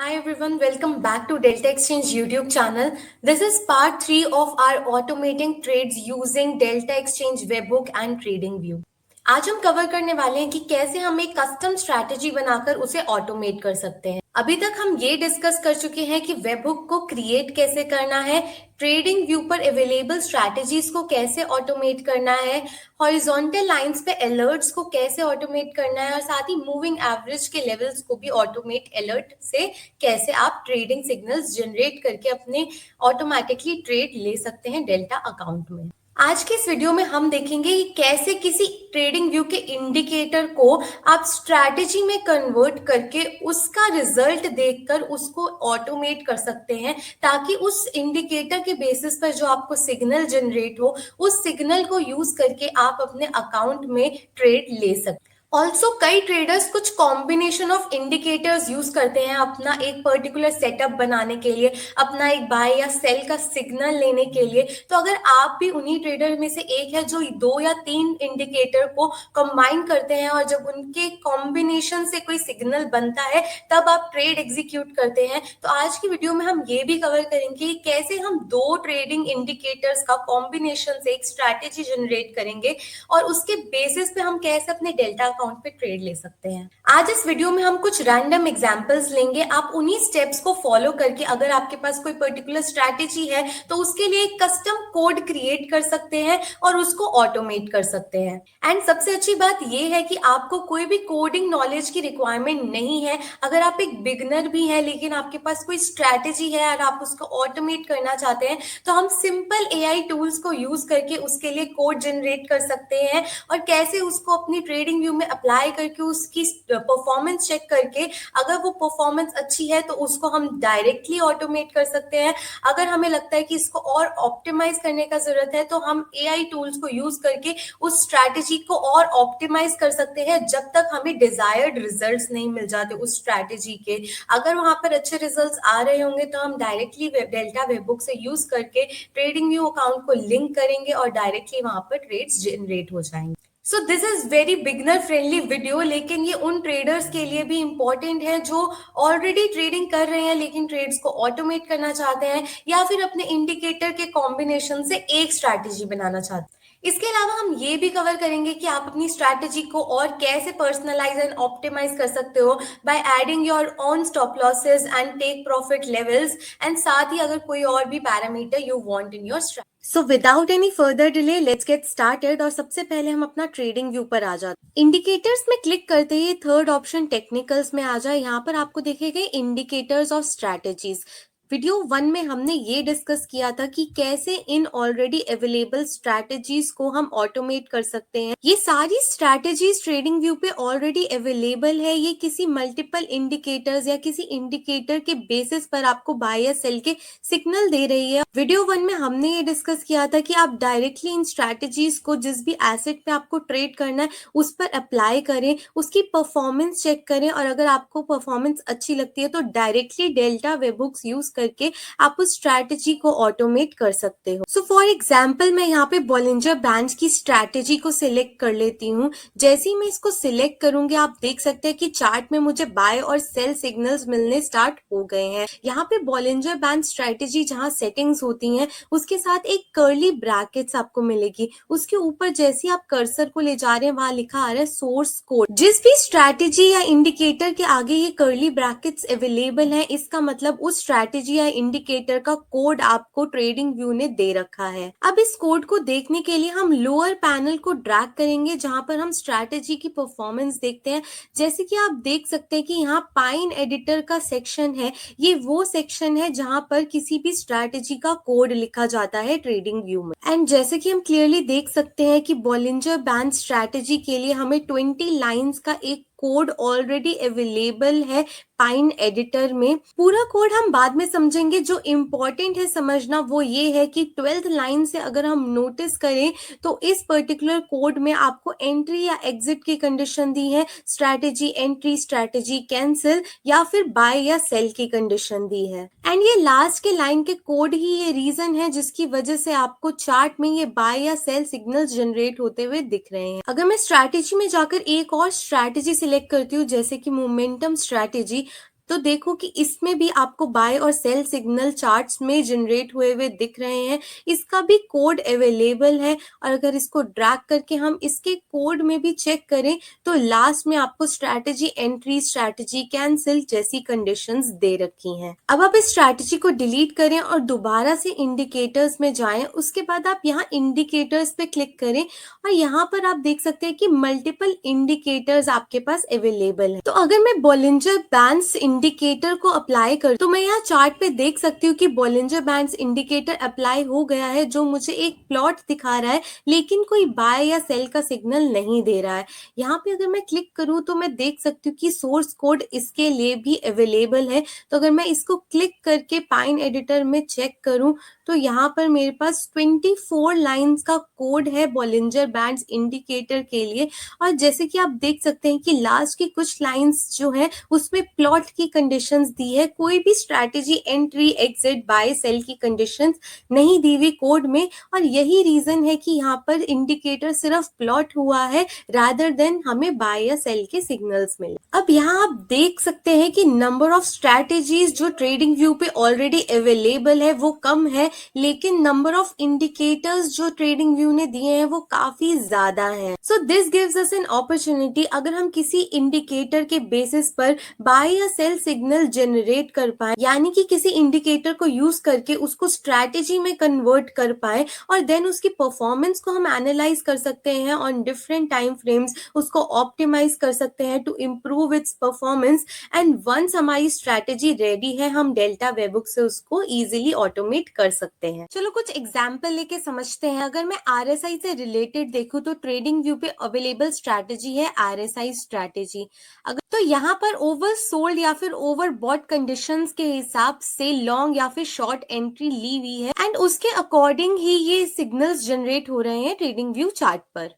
Hi everyone, welcome back to Delta Exchange YouTube channel. This is part 3 of our automating trades using Delta Exchange Webhook and TradingView. आज हम cover करने वाले हैं कि कैसे हम एक कस्टम स्ट्रैटेजी बनाकर उसे ऑटोमेट कर सकते हैं। अभी तक हम ये डिस्कस कर चुके हैं कि वेबहुक को क्रिएट कैसे करना है, ट्रेडिंग व्यू पर अवेलेबल स्ट्रैटेजीज को कैसे ऑटोमेट करना है, हॉरिजॉन्टल लाइंस पे अलर्ट्स को कैसे ऑटोमेट करना है और साथ ही मूविंग एवरेज के लेवल्स को भी ऑटोमेट अलर्ट से कैसे आप ट्रेडिंग सिग्नल्स जनरेट करके अपने ऑटोमेटिकली ट्रेड ले सकते हैं डेल्टा अकाउंट में। आज के इस वीडियो में हम देखेंगे कि कैसे किसी ट्रेडिंग व्यू के इंडिकेटर को आप स्ट्रैटेजी में कन्वर्ट करके उसका रिजल्ट देखकर उसको ऑटोमेट कर सकते हैं, ताकि उस इंडिकेटर के बेसिस पर जो आपको सिग्नल जनरेट हो, उस सिग्नल को यूज करके आप अपने अकाउंट में ट्रेड ले सकते। ऑल्सो कई ट्रेडर्स कुछ कॉम्बिनेशन ऑफ इंडिकेटर्स यूज करते हैं अपना एक पर्टिकुलर सेटअप बनाने के लिए, अपना एक बाय या सेल का सिग्नल लेने के लिए। तो अगर आप भी उन्हीं ट्रेडर में से एक है जो 2 या 3 इंडिकेटर को कंबाइन करते हैं और जब उनके कॉम्बिनेशन से कोई सिग्नल बनता है तब आप ट्रेड एग्जीक्यूट करते हैं, तो आज की वीडियो में हम ये भी कवर करेंगे कि कैसे हम 2 ट्रेडिंग इंडिकेटर्स का कॉम्बिनेशन से एक स्ट्रैटेजी जनरेट करेंगे और उसके बेसिस पे हम कैसे अपने डेल्टा अकाउंट पे ट्रेड ले सकते हैं। आज इस वीडियो में हम कुछ रैंडम एग्जांपल्स लेंगे। आप उन्हीं स्टेप्स को फॉलो करके अगर आपके पास कोई पर्टिकुलर स्ट्रैटेजी है तो उसके लिए एक कस्टम कोड क्रिएट कर सकते हैं और उसको ऑटोमेट कर सकते हैं। एंड सबसे अच्छी बात यह है कि आपको कोई भी कोडिंग नॉलेज की रिक्वायरमेंट नहीं है। अगर आप एक बिगनर भी हैं लेकिन आपके पास कोई स्ट्रैटेजी है और आप उसको ऑटोमेट करना चाहते हैं, तो हम सिंपल एआई टूल्स को यूज करके उसके लिए कोड जनरेट कर सकते हैं और कैसे उसको अपनी ट्रेडिंग व्यू में अप्लाई करके उसकी परफॉर्मेंस चेक करके अगर वो परफॉर्मेंस अच्छी है तो उसको हम डायरेक्टली ऑटोमेट कर सकते हैं। अगर हमें लगता है कि इसको और ऑप्टिमाइज करने का जरूरत है तो हम एआई टूल्स को यूज करके उस स्ट्रैटेजी को और ऑप्टिमाइज कर सकते हैं जब तक हमें डिजायर्ड रिजल्ट्स नहीं मिल जाते उस स्ट्रैटेजी के। अगर वहां पर अच्छे रिजल्ट्स आ रहे होंगे तो हम डायरेक्टली डेल्टा वेबबुक से यूज करके ट्रेडिंग व्यू अकाउंट को लिंक करेंगे और डायरेक्टली वहां पर ट्रेड्स जनरेट हो जाएंगे। So this is very beginner friendly video, लेकिन ये उन ट्रेडर्स के लिए भी इम्पोर्टेंट है जो ऑलरेडी ट्रेडिंग कर रहे हैं लेकिन ट्रेड्स को ऑटोमेट करना चाहते हैं या फिर अपने इंडिकेटर के कॉम्बिनेशन से एक स्ट्रैटेजी बनाना चाहते हैं। इसके अलावा हम ये भी कवर करेंगे कि आप अपनी स्ट्रैटेजी को और कैसे पर्सनलाइज एंड ऑप्टिमाइज कर सकते हो by adding your own stop losses and take profit levels, and साथ ही अगर कोई और भी parameter you want in your strategy. So without any further delay let's get started. और सबसे पहले हम अपना ट्रेडिंग व्यू पर आ जाते हैं। इंडिकेटर्स में क्लिक करते ही थर्ड ऑप्शन टेक्निकल्स में आ जाए। यहाँ पर आपको दिखेगा इंडिकेटर्स ऑफ स्ट्रैटेजीज। वीडियो 1 में हमने ये डिस्कस किया था कि कैसे इन ऑलरेडी अवेलेबल स्ट्रैटेजीज को हम ऑटोमेट कर सकते हैं। ये सारी स्ट्रैटेजीज ट्रेडिंग व्यू पे ऑलरेडी अवेलेबल है। ये किसी मल्टीपल इंडिकेटर्स या किसी इंडिकेटर के बेसिस पर आपको बाय या सेल के सिग्नल दे रही है। वीडियो 1 में हमने ये डिस्कस किया था कि आप डायरेक्टली इन स्ट्रैटेजीज को जिस भी एसेट पे आपको ट्रेड करना है उस पर अप्लाई करें, उसकी परफॉर्मेंस चेक करें और अगर आपको परफॉर्मेंस अच्छी लगती है तो डायरेक्टली डेल्टा वेबबुक्स यूज करके आप उस स्ट्रैटेजी को ऑटोमेट कर सकते हो। सो फॉर एग्जांपल मैं यहाँ पे बॉलिंजर बैंड की स्ट्रैटेजी को सिलेक्ट कर लेती हूँ। जैसे ही मैं इसको सिलेक्ट करूंगी आप देख सकते हैं कि चार्ट में मुझे बाय और सेल सिग्नल्स मिलने स्टार्ट हो गए हैं। यहाँ पे बॉलिंजर बैंड स्ट्रैटेजी जहाँ सेटिंग्स होती हैं उसके साथ एक कर्ली ब्रैकेट्स आपको मिलेगी। उसके ऊपर जैसे आप कर्सर को ले जा रहे हैं वहां लिखा आ रहा है सोर्स कोड। जिस भी स्ट्रैटेजी या इंडिकेटर के आगे ये कर्ली ब्रैकेट्स अवेलेबल है इसका मतलब उस स्ट्रैटेजी या इंडिकेटर का कोड आपको ट्रेडिंग व्यू ने दे रखा है। अब इस कोड को देखने के लिए हम लोअर पैनल को ड्रैग करेंगे जहां पर हम स्ट्रैटेजी की परफॉर्मेंस देखते हैं। जैसे कि आप देख सकते हैं कि यहाँ पाइन एडिटर का सेक्शन है। ये वो सेक्शन है जहां पर किसी भी स्ट्रैटेजी का कोड लिखा जाता है ट्रेडिंग व्यू में। एंड जैसे कि हम क्लियरली देख सकते हैं कि बॉलिंजर बैंड स्ट्रैटेजी के लिए हमें 20 लाइंस का एक कोड ऑलरेडी अवेलेबल है पाइन एडिटर में। पूरा कोड हम बाद में समझेंगे। जो इम्पोर्टेंट है समझना वो ये है कि 12th लाइन से अगर हम नोटिस करें तो इस पर्टिकुलर कोड में आपको एंट्री या एग्जिट की कंडीशन दी है, स्ट्रैटेजी एंट्री, स्ट्रैटेजी कैंसिल या फिर बाय या सेल की कंडीशन दी है। एंड ये लास्ट के लाइन के कोड ही ये रीजन है जिसकी वजह से आपको चार्ट में ये बाय या सेल सिग्नल्स जनरेट होते हुए दिख रहे हैं। अगर मैं स्ट्रैटेजी में जाकर एक और स्ट्रैटेजी सिलेक्ट करती हूँ जैसे कि मोमेंटम स्ट्रैटेजी, तो देखो कि इसमें भी आपको बाय और सेल सिग्नल चार्ट्स में जनरेट हुए दिख रहे हैं। इसका भी कोड अवेलेबल है और अगर इसको ड्रैग करके हम इसके कोड में भी चेक करें तो लास्ट में आपको स्ट्रैटेजी एंट्री, स्ट्रैटेजी कैंसिल जैसी कंडीशंस दे रखी हैं। अब आप इस स्ट्रैटेजी को डिलीट करें और दोबारा से इंडिकेटर्स में जाएं। उसके बाद आप यहाँ इंडिकेटर्स पे क्लिक करें और यहाँ पर आप देख सकते हैं कि मल्टीपल इंडिकेटर्स आपके पास अवेलेबल है। तो अगर मैं बॉलिंजर बैंड्स इंडिकेटर को अप्लाई कर तो मैं यहाँ चार्ट पे देख सकती हूँ कि बॉलिंजर बैंड्स इंडिकेटर अप्लाई हो गया है, जो मुझे एक प्लॉट दिखा रहा है लेकिन कोई बाय या सेल का सिग्नल नहीं दे रहा है। यहाँ पे अगर मैं क्लिक करूँ तो मैं देख सकती हूँ कि सोर्स कोड इसके लिए भी अवेलेबल है। तो अगर मैं इसको क्लिक करके पाइन एडिटर में चेक करूँ तो यहाँ पर मेरे पास 24 लाइंस का कोड है बॉलिंजर बैंड्स इंडिकेटर के लिए। और जैसे कि आप देख सकते हैं कि लास्ट की कुछ लाइंस जो है उसमें प्लॉट की कंडीशंस दी है, कोई भी strategy entry, exit, buy, sell की कंडीशंस नहीं दी हुई कोड में। और यही रीजन है कि यहाँ पर इंडिकेटर सिर्फ प्लॉट हुआ है रादर देन हमें बाय या सेल के सिग्नल्स मिले। अब यहाँ आप देख सकते हैं कि नंबर ऑफ स्ट्रैटेजीज जो ट्रेडिंग व्यू पे ऑलरेडी अवेलेबल है वो कम है, लेकिन नंबर ऑफ इंडिकेटर्स जो ट्रेडिंग व्यू ने दिए हैं वो काफी ज्यादा है। So this gives us an opportunity, अगर हम किसी इंडिकेटर के बेसिस पर बाय या सेल सिग्नल जनरेट कर पाए, यानी कि किसी इंडिकेटर को यूज करके उसको स्ट्रैटेजी में कन्वर्ट कर पाए और देन उसकी परफॉर्मेंस को हम एनालाइज कर सकते हैं ऑन डिफरेंट टाइम फ्रेम्स, उसको ऑप्टिमाइज कर सकते हैं to improve its performance. And once हमारी स्ट्रैटेजी रेडी है हम डेल्टा वेबबुक से उसको इजीली ऑटोमेट कर सकते हैं। चलो कुछ एग्जाम्पल लेके समझते हैं। अगर मैं आरएसआई से रिलेटेड देखूं तो ट्रेडिंग व्यू पे अवेलेबल स्ट्रैटेजी है आरएसआई स्ट्रैटेजी। अगर तो यहाँ पर ओवर सोल्ड या फिर ओवर बॉट कंडीशंस के हिसाब से लॉन्ग या फिर शॉर्ट एंट्री ली हुई है एंड उसके अकॉर्डिंग ही ये सिग्नल्स जनरेट हो रहे हैं ट्रेडिंग व्यू चार्ट पर।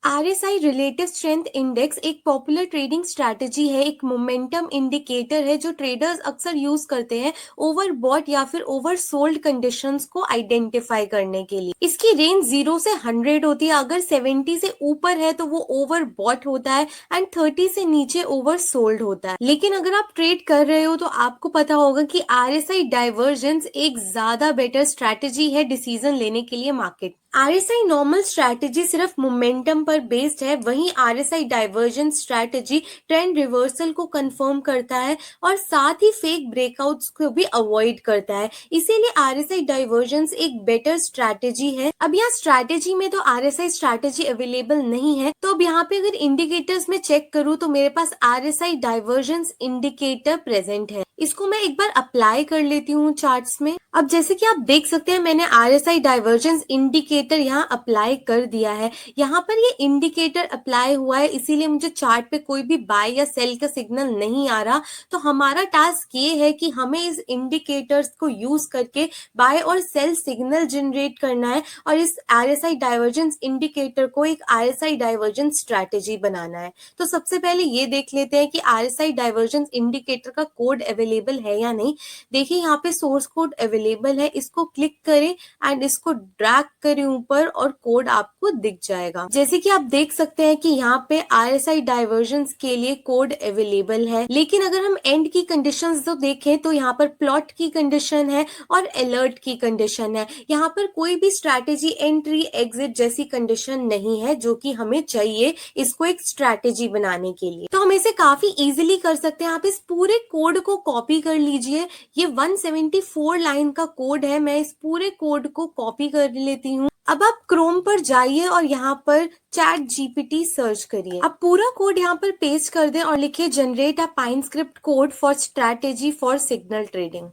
आरएसआई रिलेटिव स्ट्रेंथ इंडेक्स एक पॉपुलर ट्रेडिंग स्ट्रैटेजी है, एक मोमेंटम इंडिकेटर है जो ट्रेडर्स अक्सर यूज करते हैं ओवर बॉट या फिर ओवर सोल्ड कंडीशंस को आइडेंटिफाई करने के लिए। इसकी रेंज 0 से 100 होती है, अगर 70 से ऊपर है तो वो ओवर बॉट होता है एंड 30 से नीचे ओवर सोल्ड होता है। लेकिन अगर आप ट्रेड कर रहे हो तो आपको पता होगा कि आरएसआई डाइवर्जेंस एक ज्यादा बेटर स्ट्रैटेजी है डिसीजन लेने के लिए मार्केट। आरएसआई नॉर्मल स्ट्रैटेजी सिर्फ मोमेंटम पर बेस्ड है, वहीं RSI divergence strategy trend reversal को कंफर्म करता है और साथ ही फेक ब्रेकआउट्स को भी अवॉइड करता है। इसीलिए आरएसआई डाइवर्जेंस एक बेटर स्ट्रैटेजी है। अब यहाँ स्ट्रैटेजी में तो आरएसआई स्ट्रैटेजी अवेलेबल नहीं है, तो अब यहाँ पे अगर इंडिकेटर्स में चेक करूँ तो मेरे पास आरएसआई डाइवर्जेंस इंडिकेटर प्रेजेंट है। इसको मैं एक बार अप्लाई कर लेती हूँ चार्ट्स में। अब जैसे कि आप देख सकते हैं मैंने आरएसआई डाइवर्जेंस इंडिकेटर यहाँ अप्लाई कर दिया है। यहाँ पर ये इंडिकेटर अप्लाई हुआ है इसीलिए मुझे चार्ट पे कोई भी बाय या सेल का सिग्नल नहीं आ रहा। तो हमारा टास्क ये है कि हमें इस इंडिकेटर्स को यूज करके बाय और सेल सिग्नल जनरेट करना है और इस आरएसआई डाइवर्जेंस इंडिकेटर को एक आरएसआई डाइवर्जेंस स्ट्रैटेजी बनाना है। तो सबसे पहले ये देख लेते हैं कि आरएसआई डाइवर्जेंस इंडिकेटर का कोड अवेलेबल है या नहीं। देखिए यहाँ पे सोर्स कोड अवेलेबल है, इसको क्लिक करें एंड इसको ड्रैग करें ऊपर और कोड आपको दिख जाएगा। जैसे कि आप देख सकते हैं कि यहाँ पे आरएसआई डाइवर्जेंस के लिए कोड अवेलेबल है, लेकिन अगर हम एंड की कंडीशंस तो देखें तो यहाँ पर प्लॉट की कंडीशन है और अलर्ट की कंडीशन है। यहाँ पर कोई भी स्ट्रैटेजी एंट्री, एग्जिट जैसी कंडीशन नहीं है जो कि हमें चाहिए इसको एक स्ट्रैटेजी बनाने के लिए। तो हम इसे काफी इजीली कर सकते हैं। आप इस पूरे कोड को कॉपी कर लीजिए, ये 174 लाइन का कोड है। मैं इस पूरे कोड को कॉपी कर लेती हूँ। अब आप क्रोम पर जाइए और यहाँ पर चैट जीपीटी सर्च करिए। अब पूरा कोड यहाँ पर पेस्ट कर दें और लिखिए generate a Pine script code for strategy for signal trading.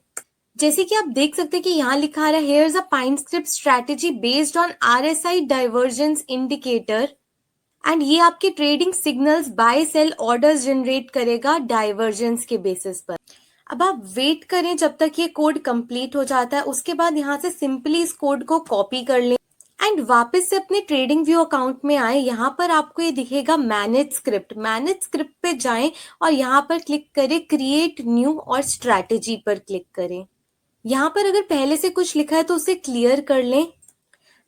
जैसे कि आप देख सकते हैं कि यहाँ लिखा है here is a Pine Script strategy based on RSI divergence indicator and ये आपके trading signals buy sell orders generate करेगा डाइवर्जेंस के बेसिस पर। अब आप वेट करें जब तक ये कोड कंप्लीट हो जाता है, उसके बाद यहाँ से सिंपली इस कोड को कॉपी कर लें एंड वापस से अपने ट्रेडिंग व्यू अकाउंट में आए। यहाँ पर आपको ये दिखेगा मैनेज स्क्रिप्ट। मैनेज स्क्रिप्ट पे जाएं और यहाँ पर क्लिक करें क्रिएट न्यू और स्ट्रैटेजी पर क्लिक करें। यहाँ पर अगर पहले से कुछ लिखा है तो उसे क्लियर कर लें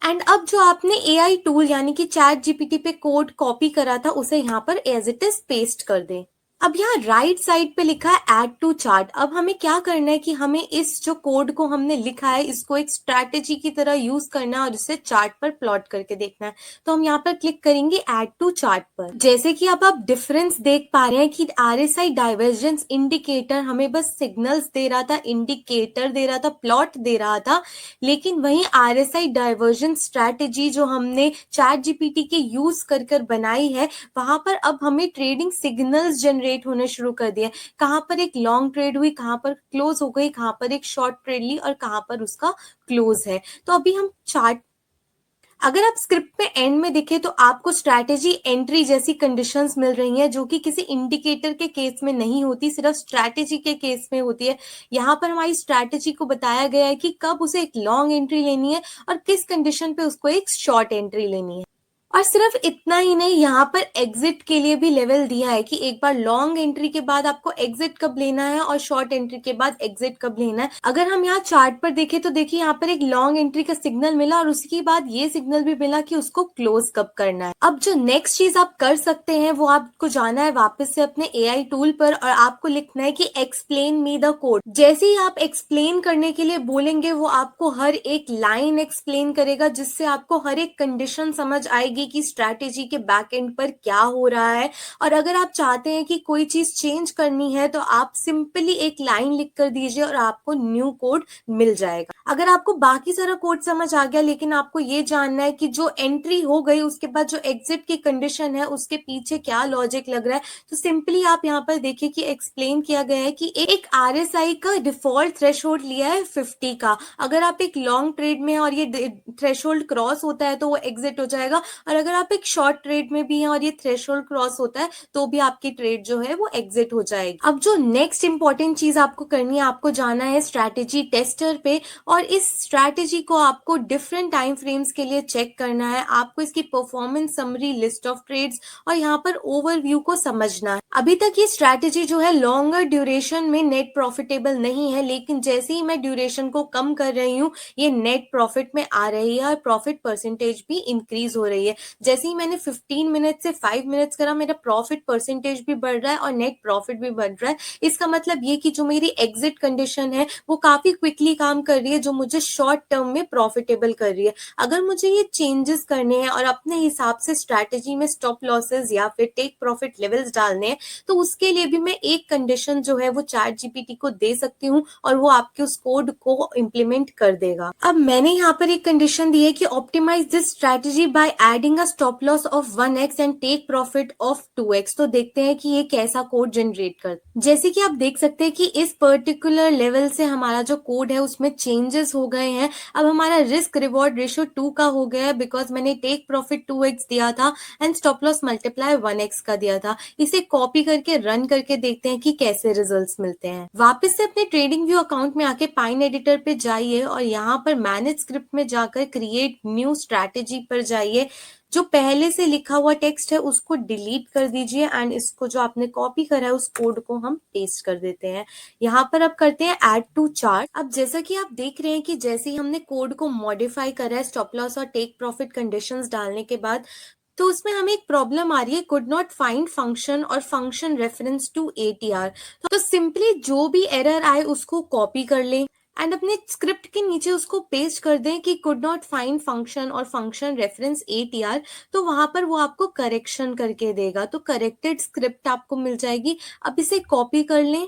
एंड अब जो आपने एआई टूल यानी कि चैट जीपीटी पे कोड कॉपी करा था उसे यहाँ पर एज इट इज पेस्ट कर दें। अब यहाँ राइट साइड पे लिखा है ऐड टू चार्ट। अब हमें क्या करना है कि हमें इस जो कोड को हमने लिखा है इसको एक स्ट्रैटेजी की तरह यूज करना है और इसे चार्ट पर प्लॉट करके देखना है। तो हम यहाँ पर क्लिक करेंगे ऐड टू चार्ट पर। जैसे कि अब आप डिफरेंस देख पा रहे हैं कि आरएसआई डाइवर्जेंस इंडिकेटर हमें बस सिग्नल्स दे रहा था, इंडिकेटर दे रहा था, प्लॉट दे रहा था, लेकिन वहीं आरएसआई डाइवर्जेंस स्ट्रैटेजी जो हमने चैट जीपीटी के यूज कर कर बनाई है, वहां पर अब हमें ट्रेडिंग सिग्नल्स जनरेट होने शुरू कर दिए। कहाँ पर एक लॉन्ग ट्रेड हुई, कहाँ पर क्लोज हो गई, कहाँ पर एक शॉर्ट ट्रेड ली और कहाँ पर उसका क्लोज है। तो अभी हम चार्ट, अगर आप स्क्रिप्ट में एंड में देखें तो आपको स्ट्रैटेजी एंट्री जैसी कंडीशंस मिल रही हैं जो कि किसी इंडिकेटर के केस में नहीं होती, सिर्फ स्ट्रैटेजी के केस में होती है। यहाँ पर हमारी स्ट्रैटेजी को बताया गया है कि कब उसे एक लॉन्ग एंट्री लेनी है और किस कंडीशन पे उसको एक शॉर्ट एंट्री लेनी है। और सिर्फ इतना ही नहीं, यहाँ पर एग्जिट के लिए भी लेवल दिया है कि एक बार लॉन्ग एंट्री के बाद आपको एग्जिट कब लेना है और शॉर्ट एंट्री के बाद एग्जिट कब लेना है। अगर हम यहाँ चार्ट पर देखें तो देखिए यहाँ पर एक लॉन्ग एंट्री का सिग्नल मिला और उसके बाद ये सिग्नल भी मिला कि उसको क्लोज कब करना है। अब जो नेक्स्ट चीज आप कर सकते हैं वो आपको जाना है वापस से अपने एआई टूल पर और आपको लिखना है कि एक्सप्लेन मी द कोड। जैसे ही आप एक्सप्लेन करने के लिए बोलेंगे वो आपको हर एक लाइन एक्सप्लेन करेगा, जिससे आपको हर एक कंडीशन समझ आएगी कि स्ट्रैटेजी के बैक एंड पर क्या हो रहा है। और अगर आप चाहते हैं कि कोई चीज चेंज करनी है तो आप सिंपली एक लाइन लिख कर दीजिए और आपको न्यू कोड मिल जाएगा। अगर आपको बाकी सारा कोड समझ आ गया लेकिन आपको ये जानना है कि जो एंट्री हो गई उसके बाद जो एग्जिट की कंडीशन है उसके पीछे क्या लॉजिक लग रहा है, तो सिंपली आप यहाँ पर देखिए कि एक्सप्लेन किया गया है कि एक आरएसआई का डिफॉल्ट थ्रेशोल्ड लिया है 50 का। अगर आप एक लॉन्ग ट्रेड में और ये थ्रेशोल्ड क्रॉस होता है तो वो एग्जिट हो जाएगा, और अगर आप एक शॉर्ट ट्रेड में भी हैं और ये थ्रेशोल्ड क्रॉस होता है तो भी आपकी ट्रेड जो है वो एग्जिट हो जाएगी। अब जो नेक्स्ट इंपॉर्टेंट चीज आपको करनी है, आपको जाना है स्ट्रैटेजी टेस्टर पे और इस स्ट्रैटेजी को आपको डिफरेंट टाइम फ्रेम्स के लिए चेक करना है। आपको इसकी performance summary, list of trades और यहाँ पर ओवरव्यू को समझना है। अभी तक ये स्ट्रैटेजी जो है लॉन्गर ड्यूरेशन में नेट प्रॉफिटेबल नहीं है, लेकिन जैसे ही मैं ड्यूरेशन को कम कर रही हूँ ये नेट प्रॉफिट में आ रही है और प्रॉफिट परसेंटेज भी इंक्रीज हो रही है। जैसे ही मैंने 15 मिनट से 5 मिनट्स करा, मेरा प्रॉफिट परसेंटेज भी बढ़ रहा है और नेट प्रॉफिट भी बढ़ रहा है। इसका मतलब ये कि जो मेरी एग्जिट कंडीशन है वो काफी क्विकली काम कर रही है, जो मुझे शॉर्ट टर्म में प्रॉफिटेबल कर रही है। अगर मुझे ये चेंजेस करने हैं और अपने हिसाब से स्ट्रैटेजी में स्टॉप लॉसेस या फिर टेक प्रॉफिट लेवल्स डालने हैं तो उसके लिए भी मैं एक कंडीशन जो है वो चैट जीपीटी को दे सकती हूँ और वो आपके उस कोड को इम्प्लीमेंट कर देगा। अब मैंने यहाँ पर एक कंडीशन दी है कि optimise this strategy by adding a stop loss of 1x and take profit of 2x। तो देखते हैं कि ये कैसा कोड जनरेट करता। जैसे कि आप देख सकते हैं कि इस पर्टिकुलर लेवल से हमारा जो कोड है उसमें चेंजेस हो गए हैं। अब हमारा रिस्क रिवॉर्ड रेशियो 2 का हो गया है बिकॉज मैंने टेक प्रॉफिट 2x दिया था and stop loss multiply 1x का दिया था। इसे कॉपी करके रन करके देखते हैं कि कैसे रिजल्ट्स मिलते हैं। वापस से अपने ट्रेडिंग व्यू अकाउंट में आके पाइन एडिटर पे जाइए और यहाँ पर मैनेज स्क्रिप्ट में जाकर क्रिएट न्यू स्ट्रैटेजी पर जाइए। जो पहले से लिखा हुआ टेक्स्ट है उसको डिलीट कर दीजिए एंड इसको जो आपने कॉपी करा है उस कोड को हम पेस्ट कर देते हैं। यहाँ पर अब करते हैं ऐड टू चार्ट। अब जैसा कि आप देख रहे हैं कि जैसे ही हमने कोड को मॉडिफाई करा है स्टॉप लॉस और टेक प्रॉफिट कंडीशंस डालने के बाद, तो उसमें हमें एक प्रॉब्लम आ रही है, कुड नॉट फाइंड फंक्शन और फंक्शन रेफरेंस टू एटीआर। तो सिंपली जो भी एरर आए उसको कॉपी कर लें एंड अपने स्क्रिप्ट के नीचे उसको पेस्ट कर दें कि कुड नॉट फाइंड फंक्शन और फंक्शन रेफरेंस एटीआर। तो वहां पर वो आपको करेक्शन करके देगा, तो करेक्टेड स्क्रिप्ट आपको मिल जाएगी। अब इसे कॉपी कर लें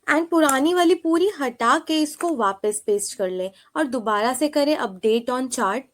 एंड पुरानी वाली पूरी हटा के इसको वापस पेस्ट कर लें और दोबारा से करें अपडेट ऑन चार्ट।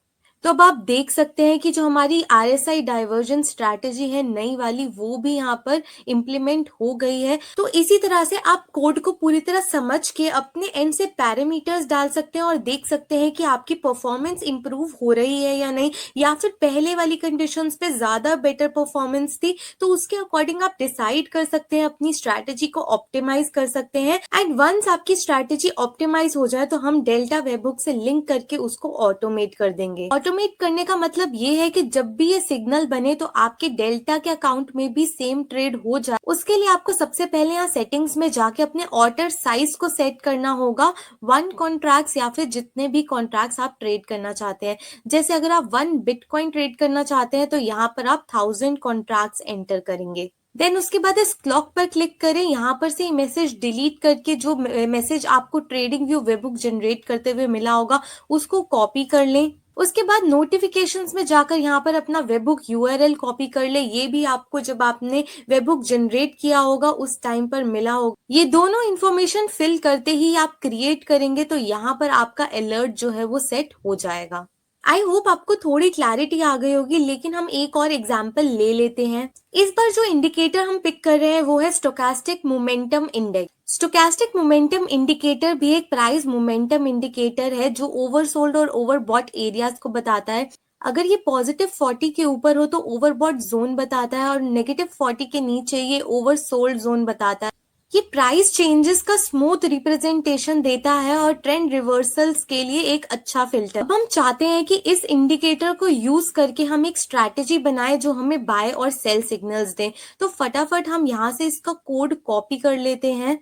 तो अब आप देख सकते हैं कि जो हमारी आरएसआई डाइवर्जन स्ट्रैटेजी है नई वाली वो भी यहाँ पर इम्प्लीमेंट हो गई है। तो इसी तरह से आप कोड को पूरी तरह समझ के अपने एंड से पैरामीटर्स डाल सकते हैं और देख सकते हैं कि आपकी परफॉर्मेंस इंप्रूव हो रही है या नहीं, या फिर पहले वाली कंडीशंस पे ज्यादा बेटर परफॉर्मेंस थी तो उसके अकॉर्डिंग आप डिसाइड कर सकते हैं, अपनी स्ट्रैटेजी को ऑप्टिमाइज कर सकते हैं। एंड वंस आपकी स्ट्रैटेजी ऑप्टिमाइज हो जाए तो हम डेल्टा वेबहुक से लिंक करके उसको ऑटोमेट कर देंगे। ऑटोमेट करने का मतलब ये है कि जब भी ये सिग्नल बने तो आपके डेल्टा के अकाउंट में भी सेम ट्रेड हो जाए। उसके लिए आपको सबसे पहले यहाँ सेटिंग्स में जाके अपने ऑर्डर साइज को सेट करना होगा 1 कॉन्ट्रैक्ट्स या फिर जितने भी कॉन्ट्रैक्ट्स आप ट्रेड करना चाहते हैं। जैसे अगर आप 1 बिटकॉइन ट्रेड करना चाहते हैं तो यहाँ पर आप 1000 कॉन्ट्रैक्ट्स एंटर करेंगे। देन उसके बाद इस क्लॉक पर क्लिक करें, यहाँ पर से मैसेज डिलीट करके जो मैसेज आपको ट्रेडिंग व्यू वेबबुक जनरेट करते हुए मिला होगा उसको कॉपी कर लें। उसके बाद नोटिफिकेशंस में जाकर यहाँ पर अपना वेबबुक यूआरएल कॉपी कर ले, ये भी आपको जब आपने वेबबुक जनरेट किया होगा उस टाइम पर मिला होगा। ये दोनों इन्फॉर्मेशन फिल करते ही आप क्रिएट करेंगे तो यहाँ पर आपका अलर्ट जो है वो सेट हो जाएगा। आई होप आपको थोड़ी क्लैरिटी आ गई होगी, लेकिन हम एक और एग्जाम्पल ले लेते हैं। इस बार जो इंडिकेटर हम पिक कर रहे हैं वो है stochastic momentum index. Stochastic momentum indicator भी एक प्राइस मोमेंटम इंडिकेटर है जो ओवरसोल्ड और ओवरबॉट एरियाज को बताता है। अगर ये पॉजिटिव 40 के ऊपर हो तो ओवरबॉट जोन बताता है और नेगेटिव 40 के नीचे ये ओवरसोल्ड जोन बताता है। ये प्राइस चेंजेस का स्मूथ रिप्रेजेंटेशन देता है और ट्रेंड रिवर्सल्स के लिए एक अच्छा फिल्टर। अब हम चाहते हैं कि इस इंडिकेटर को यूज करके हम एक स्ट्रैटेजी बनाएं जो हमें बाय और सेल सिग्नल्स दें। तो फटाफट हम यहाँ से इसका कोड कॉपी कर लेते हैं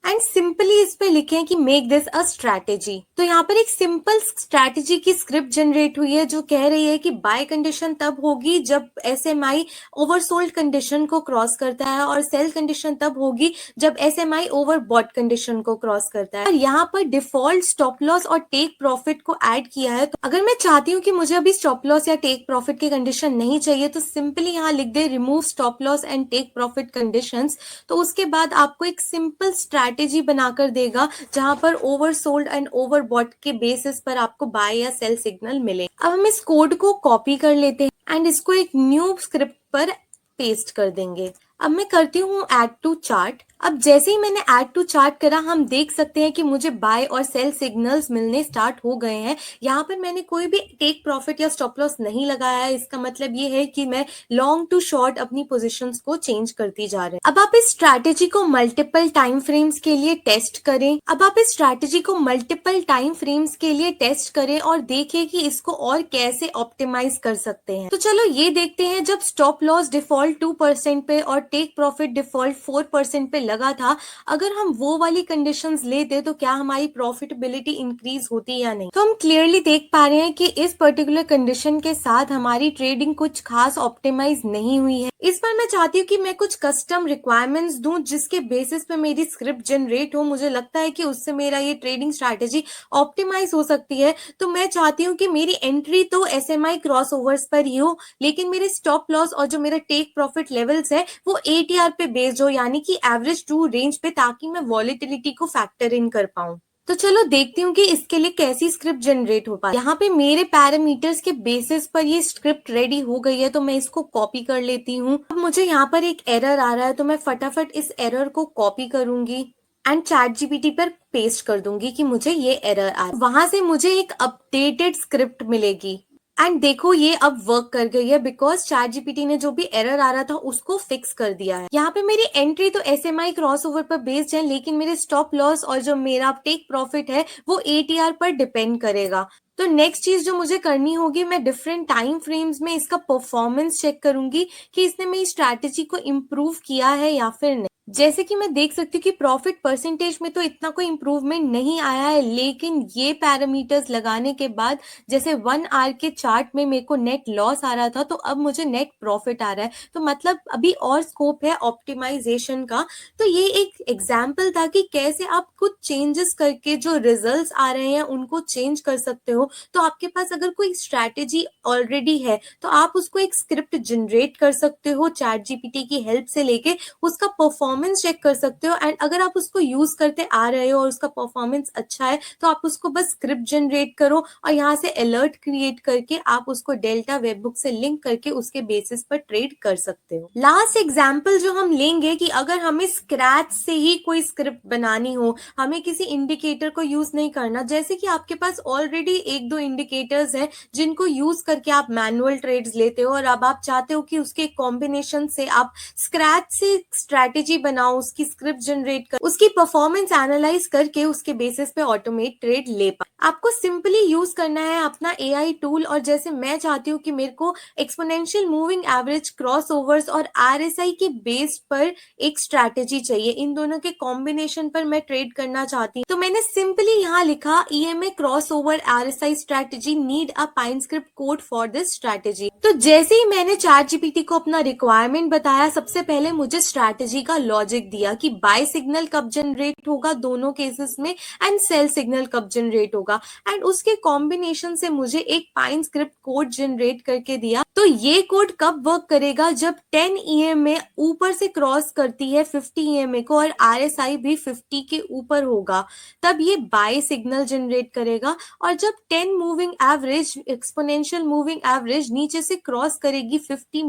एंड सिंपली इस पे लिखें कि मेक दिस अ स्ट्रैटेजी। तो यहाँ पर एक सिंपल स्ट्रैटेजी की स्क्रिप्ट जनरेट हुई है जो कह रही है कि बाय कंडीशन तब होगी जब एसएमआई ओवरसोल्ड कंडीशन को क्रॉस करता है और सेल कंडीशन तब होगी जब एसएमआई ओवरबॉट कंडीशन को क्रॉस करता है। और यहाँ पर डिफॉल्ट स्टॉप लॉस और टेक प्रॉफिट को ऐड किया है। तो अगर मैं चाहती हूँ कि मुझे अभी स्टॉप लॉस या टेक प्रॉफिट की कंडीशन नहीं चाहिए तो सिंपली यहाँ लिख दे remove stop loss and take profit conditions. तो उसके बाद आपको एक सिंपल स्ट्रैटेजी बनाकर देगा जहां पर ओवरसोल्ड एंड ओवरबॉट के बेसिस पर आपको बाय या सेल सिग्नल मिले। अब हम इस कोड को कॉपी कर लेते हैं एंड इसको एक न्यू स्क्रिप्ट पर पेस्ट कर देंगे। अब मैं करती हूँ ऐड टू चार्ट। अब जैसे ही मैंने ऐड टू चार्ट करा हम देख सकते हैं कि मुझे बाय और सेल सिग्नल्स मिलने स्टार्ट हो गए हैं। यहाँ पर मैंने कोई भी टेक प्रॉफिट या स्टॉप लॉस नहीं लगाया है। इसका मतलब ये है कि मैं लॉन्ग टू शॉर्ट अपनी पोजीशंस को चेंज करती जा रही हूँ। अब आप इस स्ट्रैटेजी को मल्टीपल टाइम फ्रेम्स के लिए टेस्ट करें। अब आप इस स्ट्रैटेजी को मल्टीपल टाइम फ्रेम्स के लिए टेस्ट करें और देखें कि इसको और कैसे ऑप्टिमाइज कर सकते हैं। तो चलो ये देखते हैं। जब स्टॉप लॉस डिफॉल्ट 2% पे और टेक प्रॉफिट डिफॉल्ट 4% पे लगा था, अगर हम वो वाली कंडीशंस लेते तो क्या हमारी प्रॉफिटेबिलिटी इंक्रीज होती या नहीं। तो हम क्लियरली देख पा रहे हैं कि इस पर्टिकुलर कंडीशन के साथ हमारी ट्रेडिंग कुछ खास ऑप्टिमाइज नहीं हुई है। इस बार मैं चाहती हूँ कि मैं कुछ कस्टम रिक्वायरमेंट्स दूं जिसके बेसिस पे मेरी स्क्रिप्ट जनरेट हो। मुझे लगता है कि उससे मेरा ये ट्रेडिंग स्ट्रैटेजी ऑप्टिमाइज हो सकती है। तो मैं चाहती हूँ कि मेरी एंट्री तो एसएमआई क्रॉस ओवर्स पर ही हो, लेकिन मेरे स्टॉप लॉस और जो मेरा टेक प्रॉफिट लेवल्स है वो एटीआर पे बेस्ड हो, यानी कि एवरेज टू रेंज पे, ताकि मैं वॉलेटिलिटी को फैक्टर इन कर पाऊं। तो चलो देखती हूँ कि इसके लिए कैसी स्क्रिप्ट जनरेट हो पाए। यहाँ पे मेरे पैरामीटर्स के बेसिस पर ये स्क्रिप्ट रेडी हो गई है तो मैं इसको कॉपी कर लेती हूँ। अब मुझे यहाँ पर एक एरर आ रहा है तो मैं फटाफट इस एरर को कॉपी करूंगी एंड चैट जीपीटी पर पेस्ट कर दूंगी कि मुझे ये एरर आ। वहां से मुझे एक अपडेटेड स्क्रिप्ट मिलेगी एंड देखो ये अब वर्क कर गई है बिकॉज चैट जीपीटी ने जो भी एरर आ रहा था उसको फिक्स कर दिया है। यहाँ पे मेरी एंट्री तो एसएमआई क्रॉसओवर पर बेस्ड है, लेकिन मेरे स्टॉप लॉस और जो मेरा टेक प्रॉफिट है वो एटीआर पर डिपेंड करेगा। तो नेक्स्ट चीज जो मुझे करनी होगी, मैं डिफरेंट टाइम फ्रेम्स में इसका परफॉर्मेंस चेक करूंगी कि इसने मेरी स्ट्रैटेजी को इम्प्रूव किया है या फिर नहीं। जैसे कि मैं देख सकती हूँ कि प्रॉफिट परसेंटेज में तो इतना कोई इम्प्रूवमेंट नहीं आया है, लेकिन ये पैरामीटर्स लगाने के बाद जैसे 1 आवर के चार्ट में मेरे को नेट लॉस आ रहा था तो अब मुझे नेट प्रॉफिट आ रहा है। तो मतलब अभी और स्कोप है ऑप्टिमाइजेशन का। तो ये एक एग्जाम्पल था कि कैसे आप कुछ चेंजेस करके जो रिजल्ट्स आ रहे हैं उनको चेंज कर सकते हो। तो आपके पास अगर कोई स्ट्रैटेजी ऑलरेडी है तो आप उसको एक स्क्रिप्ट जनरेट कर सकते हो चैट जीपीटी की हेल्प से लेके, उसका परफॉर्मेंस चेक कर सकते हो एंड अगर आप उसको यूज करते आ रहे हो और उसका परफॉर्मेंस अच्छा है तो आप उसको बस स्क्रिप्ट जनरेट करो और यहाँ से अलर्ट क्रिएट करके आप उसको डेल्टा वेबबुक से लिंक करके उसके बेसिस पर ट्रेड कर सकते हो। लास्ट एग्जाम्पल जो हम लेंगे कि अगर हमें स्क्रैच से ही कोई स्क्रिप्ट बनानी हो, हमें किसी इंडिकेटर को यूज नहीं करना, जैसे कि आपके पास ऑलरेडी एक दो इंडिकेटर्स हैं जिनको यूज करके आप मैनुअल ट्रेड्स लेते हो और अब आप चाहते हो कि उसके कॉम्बिनेशन से आप स्क्रैच से स्ट्रैटेजी बनाओ, उसकी स्क्रिप्ट जनरेट कर उसकी परफॉर्मेंस एनालाइज करके उसके बेसिस पे ऑटोमेट ट्रेड ले पाए। आपको सिंपली यूज करना है अपना एआई टूल, और जैसे मैं चाहती हूँ कि मेरे को एक्सपोनेंशियल मूविंग एवरेज, क्रॉसओवर्स और आरएसआई के बेस पर एक स्ट्रैटेजी चाहिए, इन दोनों के कॉम्बिनेशन पर मैं ट्रेड करना चाहती हूँ। तो मैंने सिंपली यहाँ लिखा EMA crossover RSI strategy, need a Pine script code for this strategy. तो जैसे ही मैंने चैट जीपीटी को अपना रिक्वायरमेंट बताया, सबसे पहले मुझे स्ट्रैटेजी का लॉजिक दिया कि बाय सिग्नल कब जनरेट होगा दोनों केसेस में, एंड सेल सिग्नल कब जनरेट होगा, एंड उसके कॉम्बिनेशन से मुझे एक पाइन स्क्रिप्ट कोड जनरेट करके दिया। तो ये कोड कब वर्क करेगा, जब 10 ईएमए ऊपर से क्रॉस करती है 50 ईएमए को और आरएसआई भी 50 के ऊपर होगा, तब ये बाय सिग्नल जनरेट करेगा। और जब 10 moving average, exponential moving average नीचे से क्रॉस करेगी 50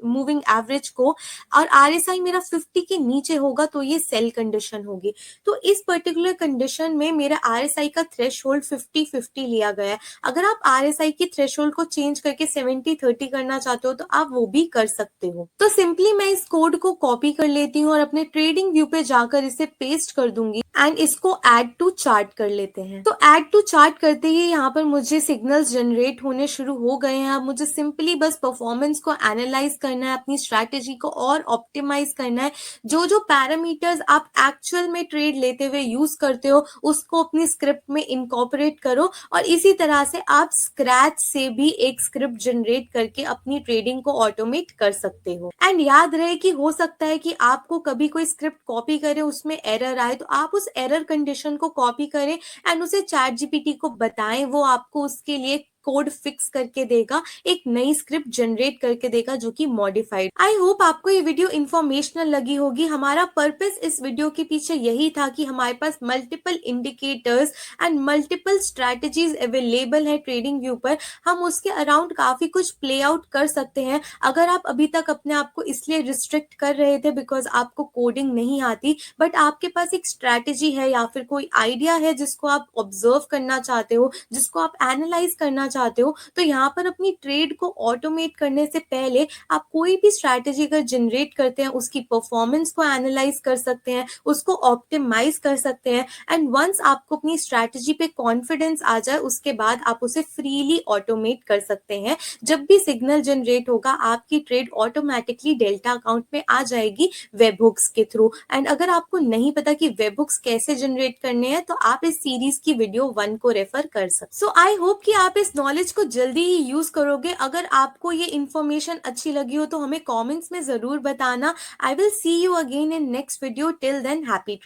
मूविंग एवरेज को और आरएसआई मेरा 50 के नीचे होगा, तो ये सेल कंडीशन होगी। तो इस पर्टिकुलर कंडीशन में मेरा आरएसआई का थ्रेशोल्ड 50-50 लिया गया है। अगर आप आरएसआई की थ्रेशोल्ड को चेंज करके 70-30 करना चाहते हो तो आप वो भी कर सकते हो। तो सिंपली मैं इस कोड को कॉपी कर लेती हूँ और अपने ट्रेडिंग व्यू पे जाकर इसे पेस्ट कर दूंगी, एंड इसको ऐड टू चार्ट कर लेते हैं। तो ऐड टू चार्ट करते ही यहाँ पर मुझे सिग्नल्स जनरेट होने शुरू हो गए हैं। अब मुझे सिंपली बस परफॉर्मेंस को एनालाइज करना है, अपनी स्ट्रैटेजी को और ऑप्टिमाइज करना है। जो जो पैरामीटर्स आप एक्चुअल में ट्रेड लेते हुए यूज करते हो उसको अपनी स्क्रिप्ट में इनकॉर्पोरेट करो, और इसी तरह से आप स्क्रैच से भी एक स्क्रिप्ट जनरेट करके अपनी ट्रेडिंग को ऑटोमेट कर सकते हो। एंड याद रहे कि हो सकता है कि आपको कभी कोई स्क्रिप्ट कॉपी करे उसमें एरर आए, तो आप उस एरर कंडीशन को कॉपी करें एंड उसे चैट जीपीटी को बताएं, वो आपको उसके लिए कोड फिक्स करके देगा, एक नई स्क्रिप्ट जनरेट करके देगा जो कि मॉडिफाइड। आई होप आपको ये वीडियो इंफॉर्मेशनल लगी होगी। हमारा पर्पस इस वीडियो के पीछे यही था कि हमारे पास multiple indicators and multiple strategies available है ट्रेडिंग व्यू पर, हम उसके अराउंड काफी कुछ प्ले आउट कर सकते हैं। अगर आप अभी तक अपने आप को इसलिए रिस्ट्रिक्ट कर रहे थे बिकॉज आपको कोडिंग नहीं आती, बट आपके पास एक स्ट्रैटेजी है या फिर कोई आइडिया है जिसको आप ऑब्जर्व करना चाहते हो, जिसको आप एनालाइज करना चाहते हो, तो यहाँ पर अपनी ट्रेड को ऑटोमेट करने से पहले आप कोई भी स्ट्रैटेजी अगर जनरेट करते हैं उसकी परफॉर्मेंस को एनालाइज कर सकते हैं, उसको ऑप्टिमाइज कर सकते हैं, एंड वंस आपको अपनी स्ट्रैटेजी पे कॉन्फिडेंस आ जाए उसके बाद आप उसे फ्रीली ऑटोमेट कर सकते हैं। जब भी सिग्नल जनरेट होगा आपकी ट्रेड ऑटोमेटिकली डेल्टा अकाउंट में आ जाएगी वेबहुक्स के थ्रू। एंड अगर आपको नहीं पता कि वेबहुक्स कैसे जनरेट करने हैं तो आप इस सीरीज की वीडियो 1 को रेफर कर सकते। सो आई होप कि आप इस नॉलेज को जल्दी ही यूज करोगे। अगर आपको ये इन्फॉर्मेशन अच्छी लगी हो तो हमें कमेंट्स में जरूर बताना। I will see you again in next video. Till than happy trading.